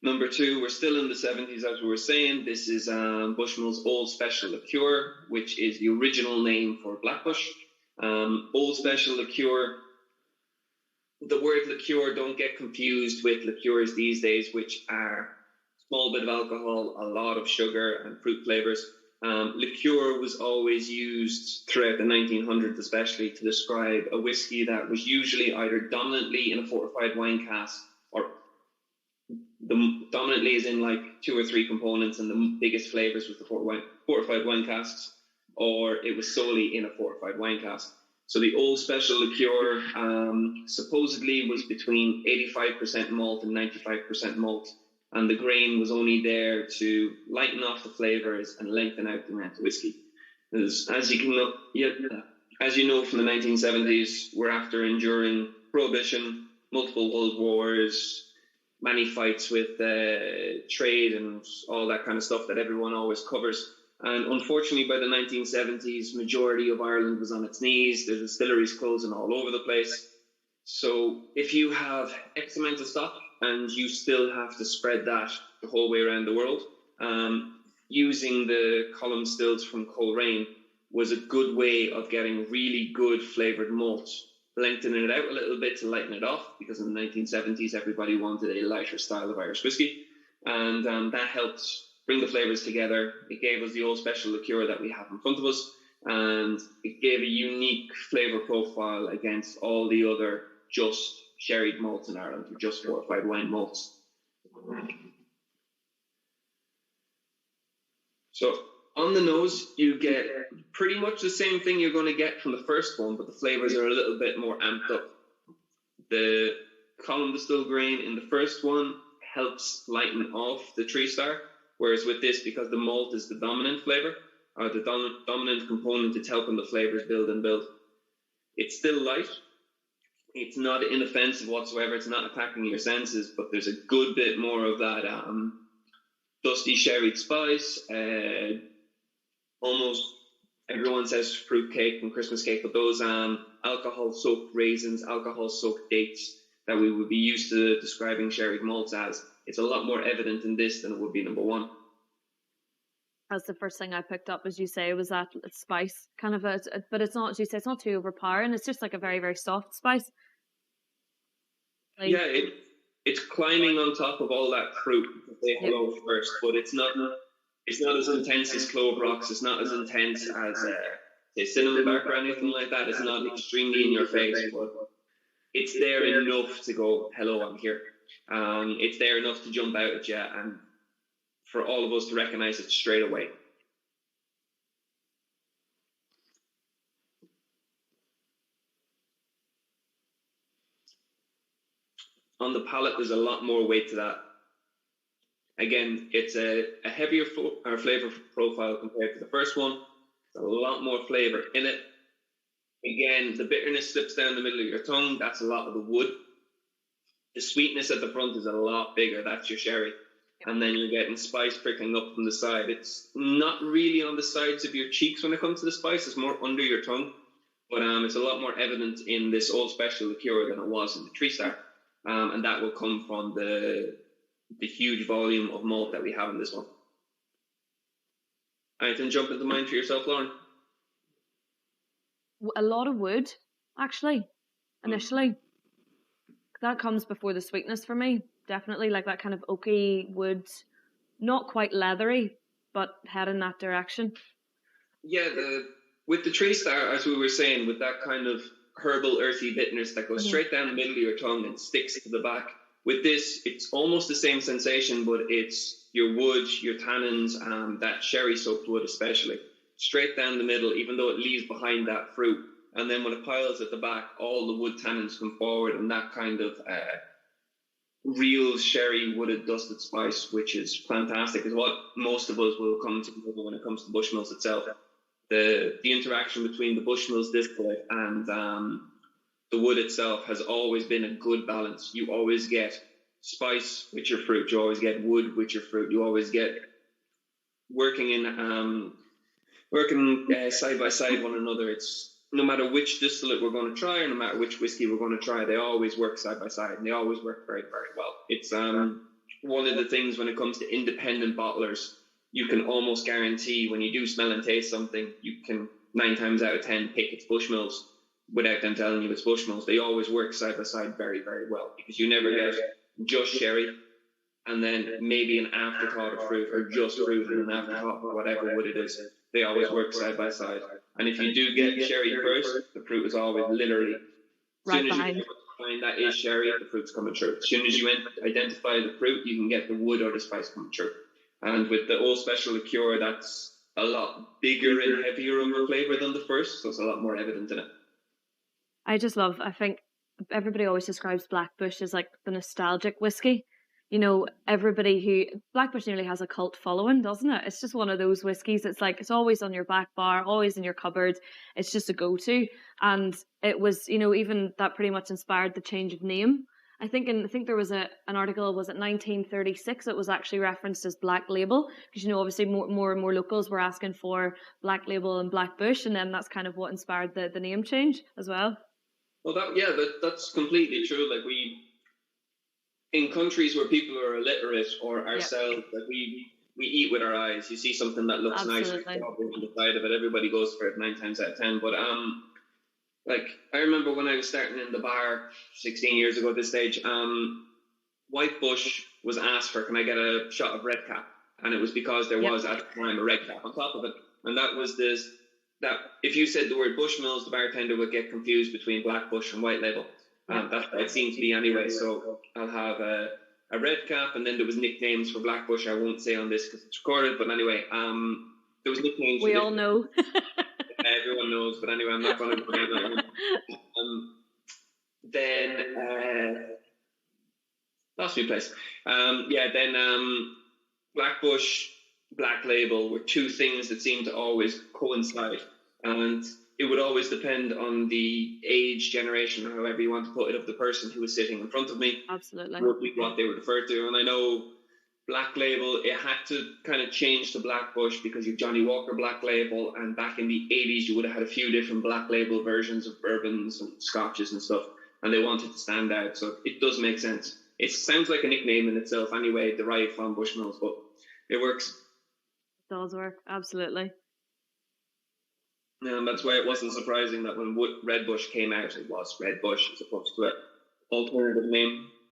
Number 2, we're still in the 70s, as we were saying. This is Bushmills Old Special Liqueur, which is the original name for Blackbush. Old Special Liqueur. The word liqueur, don't get confused with liqueurs these days, which are a small bit of alcohol, a lot of sugar and fruit flavors. Liqueur was always used throughout the 1900s, especially to describe a whiskey that was usually either dominantly in a fortified wine cask, or the dominantly is in like 2 or 3 components, and the biggest flavors was the fortified wine casks, or it was solely in a fortified wine cask. So the Old Special Liqueur supposedly was between 85% malt and 95% malt, and the grain was only there to lighten off the flavors and lengthen out the amount of whiskey. As you know from the 1970s, we're after enduring prohibition, multiple world wars, many fights with trade and all that kind of stuff that everyone always covers. And unfortunately, by the 1970s, majority of Ireland was on its knees. There's distilleries closing all over the place. So if you have X amount of stock and you still have to spread that the whole way around the world, using the column stills from Coleraine was a good way of getting really good flavoured malt, lengthening it out a little bit to lighten it off, because in the 1970s, everybody wanted a lighter style of Irish whiskey. And that helped bring the flavours together. It gave us the Old Special Liqueur that we have in front of us, and it gave a unique flavour profile against all the other just sherried malts in Ireland, or just fortified wine malts. So on the nose, you get pretty much the same thing you're going to get from the first one, but the flavours are a little bit more amped up. The column distilled grain in the first one helps lighten off the 3-star, whereas with this, because the malt is the dominant flavour, or the dominant component, it's helping the flavours build and build. It's still light. It's not inoffensive whatsoever. It's not attacking your senses, but there's a good bit more of that dusty sherried spice. Almost everyone says fruit cake and Christmas cake, but those alcohol-soaked raisins, alcohol-soaked dates that we would be used to describing sherried malts as, it's a lot more evident in this than it would be number 1. That's the first thing I picked up, as you say, was that spice kind of but it's not, as you say, it's not too overpowering. It's just like a very, very soft spice. Like, yeah, it's climbing on top of all that fruit to say hello first, but it's not as intense as Clove Rocks. It's not as intense as say cinnamon bark or anything like that. It's not extremely in your face, but it's there enough to go, hello, I'm here. It's there enough to jump out at you and for all of us to recognise it straight away. On the palate, there's a lot more weight to that. Again, it's a heavier flavour profile compared to the first one. There's a lot more flavour in it. Again, the bitterness slips down the middle of your tongue. That's a lot of the wood. The sweetness at the front is a lot bigger. That's your sherry. And then you're getting spice prickling up from the side. It's not really on the sides of your cheeks when it comes to the spice. It's more under your tongue. But it's a lot more evident in this Old Special Liqueur than it was in the 3-star. And that will come from the huge volume of malt that we have in this one. Anything jump into mind for yourself, Lauren? A lot of wood, actually, initially. That comes before the sweetness for me. Definitely, like that kind of oaky wood, not quite leathery, but head in that direction. Yeah, with the 3-star, as we were saying, with that kind of herbal, earthy bitterness that goes straight down the middle of your tongue and sticks to the back. With this, it's almost the same sensation, but it's your wood, your tannins, that sherry-soaked wood especially, straight down the middle, even though it leaves behind that fruit. And then when it piles at the back, all the wood tannins come forward, and that kind of real sherry wooded dusted spice, which is fantastic, is what most of us will come to when it comes to Bushmills itself. The interaction between the Bushmills distillate and the wood itself has always been a good balance. You always get spice with your fruit. You always get wood with your fruit. You always get working side by side one another. It's no matter which distillate we're going to try, or no matter which whiskey we're going to try, they always work side by side, and they always work very, very well. It's one of the things when it comes to independent bottlers, you can almost guarantee when you do smell and taste something, you can 9 times out of 10 pick it's Bushmills without them telling you it's Bushmills. They always work side by side very, very well, because you never get just sherry and then maybe an afterthought of fruit, or just fruit and an afterthought of whatever wood it is. They always work side by side. And if you do get sherry first, the fruit is always literally, as soon as you find that is sherry, the fruit's coming through. As soon as you identify the fruit, you can get the wood or the spice coming through. And with the Old Special Liqueur, that's a lot bigger and heavier of a flavour than the first, so it's a lot more evident in it. I think everybody always describes Blackbush as like the nostalgic whiskey. You know, Blackbush nearly has a cult following, doesn't it? It's just one of those whiskies. It's like, it's always on your back bar, always in your cupboard. It's just a go-to. And it was, even that pretty much inspired the change of name. I think there was an article, was it 1936? It was actually referenced as Black Label, because, obviously more and more locals were asking for Black Label and Blackbush, and then that's kind of what inspired the name change as well. Well, that's completely true. Like, in countries where people are illiterate, or ourselves, like we eat with our eyes. You see something that looks nice on the side of it, everybody goes for it 9 times out of 10. But like, I remember when I was starting in the bar 16 years ago at this stage, White Bush was asked for, can I get a shot of red cap? And it was because there was at the time a red cap on top of it. And that was that if you said the word Bushmills, the bartender would get confused between Black Bush and White Label. That's what it seemed to be anyway. So I'll have a red cap, and then there was nicknames for Blackbush. I won't say on this because it's recorded, but anyway, there was nicknames. We all know. Everyone knows, but anyway, I'm not going to go down that one. Then lost me place. Then Blackbush, Black Label were two things that seemed to always coincide, and it would always depend on the age, generation, or however you want to put it, of the person who was sitting in front of me. Absolutely. What they were referred to. And I know Black Label, it had to kind of change to Blackbush because you've Johnny Walker Black Label, and back in the 80s you would have had a few different Black Label versions of bourbons and scotches and stuff, and they wanted to stand out. So it does make sense. It sounds like a nickname in itself anyway, derived from Bushmills, but it works. It does work, absolutely. And that's why it wasn't surprising that when Red Bush came out, it was Red Bush as opposed to an alternative name.